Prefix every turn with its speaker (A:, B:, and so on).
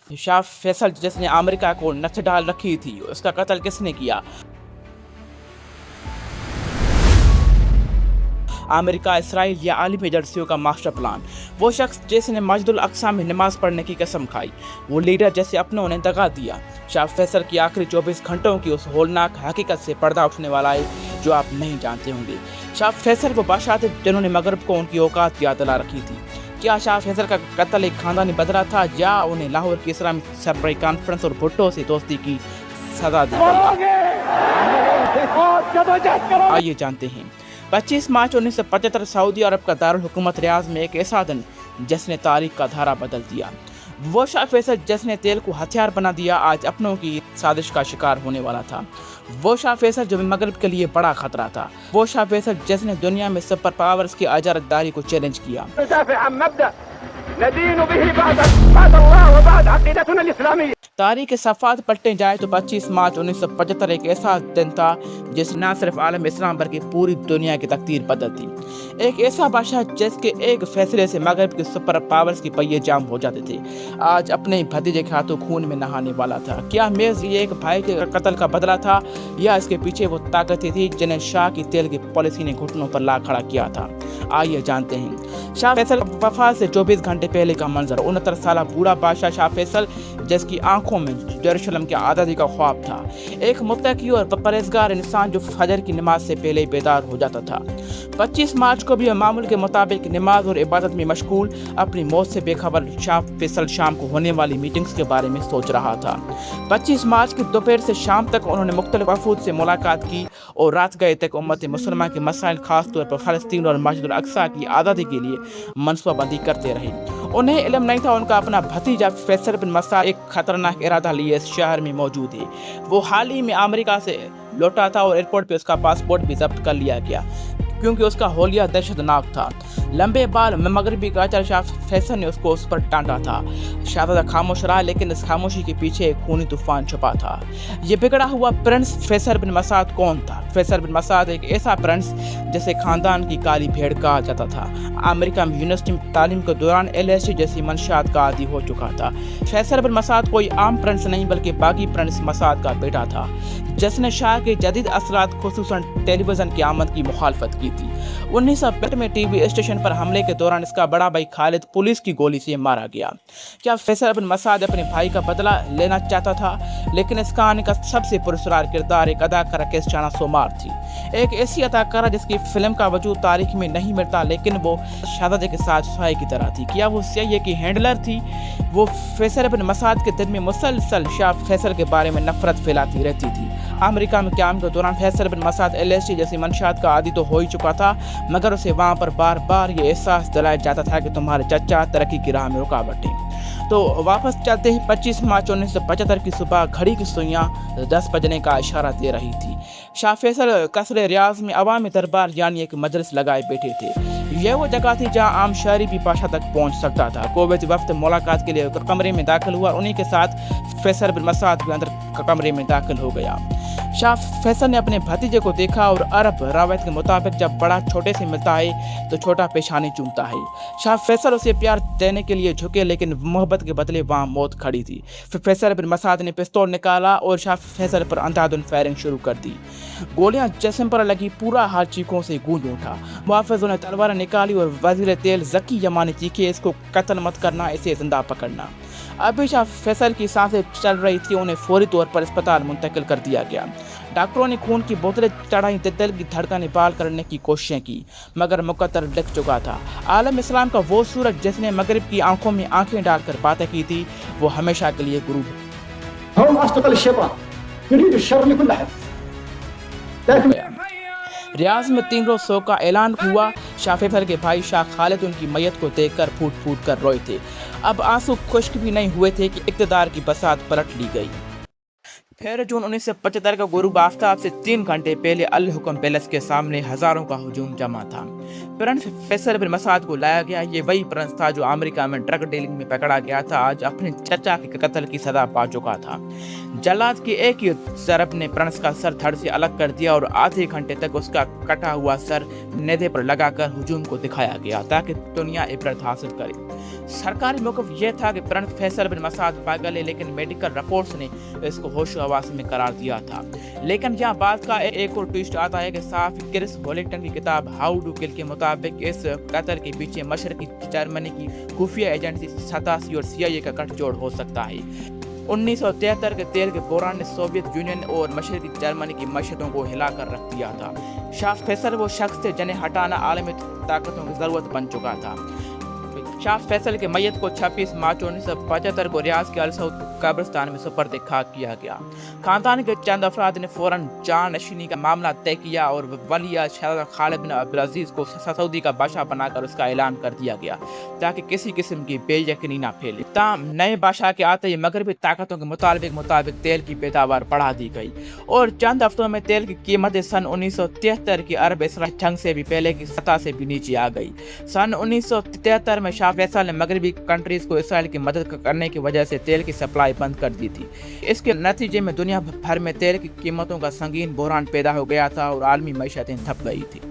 A: शाह फैसल जिसने अमेरिका को नच डाल रखी थी, उसका कत्ल किसने किया? अमेरिका, इसराइल या आलिम एजेंसियों का मास्टर प्लान? वो शख्स जिसने मस्जिदुल अक्सा में नमाज पढ़ने की कसम खाई, वो लीडर जैसे अपनों ने दगा दिया। शाह फैसल की आखिरी 24 घंटों की उस होलनाक हकीकत से पर्दा उठने वाला है जो आप नहीं जानते होंगे। शाह फैसल वो बादशाह थे जिन्होंने मगरब को उनकी औकात याद दिला रखी थी। क्या शाह फैसल का कत्ल एक खानदानी बदला था या उन्हें लाहौर की इस्लामी सरबराही कॉन्फ्रेंस और भुट्टो से दोस्ती की सजा दी गई? आइए जानते हैं। 25 मार्च 1975 सऊदी अरब का दारुल हुकूमत रियाज में एक ऐसा दिन जिसने तारीख का धारा बदल दिया। वो शाह फैसल जिसने तेल को हथियार बना दिया, आज अपनों की साजिश का शिकार होने वाला था। वो शाह फैसल जो मगरब के लिए बड़ा खतरा था। वो शाह फैसल जिसने दुनिया में सुपर पावर्स की अजारतदारी को चैलेंज किया। तारीख के सफ़ात पलटे जाए तो 25 मार्च 1975 एक ऐसा दिन था जिसने न सिर्फ आलम इस्लाम बल्कि पूरी दुनिया की तकदीर बदल दी। एक ऐसा बादशाह जिसके एक फैसले से मगरब के सुपर पावर्स के पहिए जाम हो जाते थे, आज अपने भतीजे के हाथों खून में नहाने वाला था। क्या मेज़ ये एक भाई के कत्ल का बदला था या इसके पीछे वो ताकतें थी जिन्हें शाह की तेल की पॉलिसी ने घुटनों पर ला खड़ा किया था? आइए जानते हैं। शाह फैसल वफात से 24 घंटे पहले का मंजर। 69 साल बूढ़ा बादशाह शाह फैसल जिसकी आंखों में यरूशलेम की आज़ादी का ख्वाब था, एक मुत्तकी और परहेज़गार इंसान जो फजर की नमाज से पहले ही बेदार हो जाता था। 25 मार्च को भी मामूल के मुताबिक नमाज और इबादत में मशगूल अपनी मौत से बेखबर शाह फैसल शाम को होने वाली मीटिंग्स के बारे में सोच रहा था। 25 मार्च की दोपहर से शाम तक उन्होंने मुख्तलिफ वफूद से मुलाकात की और रात गए तक उम्मत मुसलमान के मसाइल, खास तौर पर फ़लस्तीन और मस्जिदुल अक्सा की आज़ादी के लिए मनसूबाबंदी करते रहे। उन्हें इल्म नहीं था उनका अपना भतीजा फैसल बिन मसाद एक खतरनाक इरादा लिए इस शहर में मौजूद है। वो हाल ही में अमेरिका से लौटा था और एयरपोर्ट पे उसका पासपोर्ट भी जब्त कर लिया गया क्योंकि उसका होलिया दहशतनाक था। लंबे बाल में मगरबी काचर शाह फैसल ने उसको उस पर टांटा था। शहजादा खामोश रहा, लेकिन इस खामोशी के पीछे एक खूनी तूफान छुपा था। ये बिगड़ा हुआ प्रिंस फैसल बिन मसाद कौन था? फैसल बिन मसाद एक ऐसा प्रिंस जिसे खानदान की काली भेड़ कहा जाता था। अमेरिका में यूनिवर्सिटी तालीम के दौरान LSD जैसी मंशियात का आदी हो चुका था। फैसल बिन मसाद कोई आम प्रिंस नहीं बल्कि बागी प्रिंस मसाद का बेटा था जिसने शाह के जदीद असरात खुसूसन टेलीविज़न की आमद की मुखालफत की थी। 1965 में टीवी स्टेशन पर हमले के दौरान इसका बड़ा भाई खालिद पुलिस की गोली से मारा गया। क्या फैसल बिन मसाद अपने भाई का बदला लेना चाहता था? लेकिन इस कहानी का सबसे पुरस्कार किरदार एक अदाकारा केस चाना सोमार थी, एक ऐसी अदाकारा जिसकी फिल्म का वजूद तारीख में नहीं मिलता, लेकिन वो शहजादे के साथ साए की तरह थी। क्या वो CIA की हैंडलर थी? वो फैसल बिन मसाद के दिल में मुसलसल शाह फैसल के बारे में नफरत फैलाती रहती थी। अमेरिका में क़याम के दौरान फैसल बिन मसाद LSD जैसी मंशियात का आदी तो हो ही चुका था, मगर उसे वहाँ पर बार बार ये एहसास दिलाया जाता था कि तुम्हारे चचा तरक्की की राह में रुकावट है। तो वापस चलते ही 25 मार्च 1975 की सुबह घड़ी की सुइयाँ 10 बजने का इशारा दे रही थी। शाह फैसल कसरे रियाज में अवामी दरबार यानी एक मजलिस लगाए बैठे थे। यह वो जगह थी जहां आम शहरी भी बादशाह तक पहुंच सकता था। कोविद वफ्त मुलाकात के लिए कमरे में दाखिल हुआ और उन्हीं के साथ फैसल बिन मसाद भी अंदर कमरे में दाखिल हो गया। शाह फैसल ने अपने भतीजे को देखा और अरब रवायत के मुताबिक जब बड़ा छोटे से मिलता है तो छोटा पेशानी चूमता है। शाह फैसल उसे प्यार देने के लिए झुके, लेकिन मोहब्बत के बदले वहाँ मौत खड़ी थी। फिर फैसल बिन मसाद ने पिस्तौल निकाला और शाह फैसल पर अंधाधुन फायरिंग शुरू कर दी। गोलियां जिस्म पर लगी, पूरा हाल चीखों से गूंज उठा। मुहाफिजों ने तलवार निकाली और वजीर तेल ज़की यमानी चीखे, इसको कत्ल मत करना, इसे जिंदा पकड़ना। अभी शाह फैसल की सांसें चल रही थी, उन्हें फौरी तौर पर अस्पताल मुंतकिल कर दिया गया। डॉक्टरों ने खून की बोतलें चढ़ाई, दिल की धड़कनें बहाल करने की कोशिशें की, मगर मुकद्दर लिख चुका था। आलम इस्लाम का वो सूरज जिसने मगरिब की आंखों में आंखें डालकर बातें की थी, वो हमेशा के लिए गुरूब रियाज में 3 रोज शोक का ऐलान हुआ। शाह फैसल के भाई शाह खालिद उनकी मैयत को देखकर फूट फूट कर रोए थे। अब आंसू खुश्क भी नहीं हुए थे कि इक़्तिदार की बसात पलट ली गई। फिर जून 1975 का गुरूब आफ्ताब से 3 घंटे पहले अल हुक्म पैलेस के सामने हजारों का हुजूम जमा था। प्रिंस फैसल बिन मसाद को लाया गया। ये वही प्रिंस था जो अमेरिका में ड्रग डीलिंग में पकड़ा गया था, आज अपने चचा के कत्ल की सजा पा चुका था। जल्लाद की एक ही ज़रब ने प्रिंस का सर धड़ से अलग कर दिया और आधे घंटे तक उसका कटा हुआ सर नेज़े पर लगाकर हुजूम को दिखाया गया ताकि दुनिया इबरत हासिल करे। सरकारी मौक़िफ़ यह था कि प्रिंस फैसल बिन मसाद पागल है, लेकिन मेडिकल रिपोर्ट्स ने इसको होशो हवास में करार दिया था। लेकिन यहाँ बात का एक और ट्विस्ट आता है कि सहाफ़ी क्रिस होलिंगटन की किताब हाउ टू किल के मुताबिक इस कत्ल के पीछे मशरकी जर्मनी की खुफिया एजेंसी सतासी और CIA का गठजोड़ हो सकता है। 1973 के तेल के बहरान ने सोवियत यूनियन और मशरकी जर्मनी की मशहदों को हिलाकर रख दिया था। शाह फैसल वो शख्स थे जिन्हें हटाना आलमी ताकतों की ज़रूरत बन चुका था। शाह फैसल के मैयत को 26 मार्च 1975 को रियाज के अल सऊद कब्रिस्तान में सुपर्द खाक किया गया। खानदान के चंद अफराद ने फौरन जानशीनी का मामला तय किया और वलिया शहजादा खालिद बिन अब्दुल अजीज को सऊदी का बादशाह बनाकर उसका ऐलान कर दिया गया ताकि किसी किस्म की बेयकीनी ना फैले। ताम नए बादशाह के आते ही मगरबी ताकतों के मुताबिक तेल की पैदावार बढ़ा दी गई और चंद हफ्तों में तेल की कीमतें सन 1973 की अरब इसराइल जंग से भी पहले की सतह से भी नीचे आ गई। सन 1973 में शाह फैसल ने मगरबी कंट्रीज को इसराइल की मदद करने की वजह से तेल की सप्लाई बंद कर दी थी। इसके नतीजे में दुनिया भर में तेल की कीमतों का संगीन बहरान पैदा हो गया था और आलमी मईशतें थप गई थी।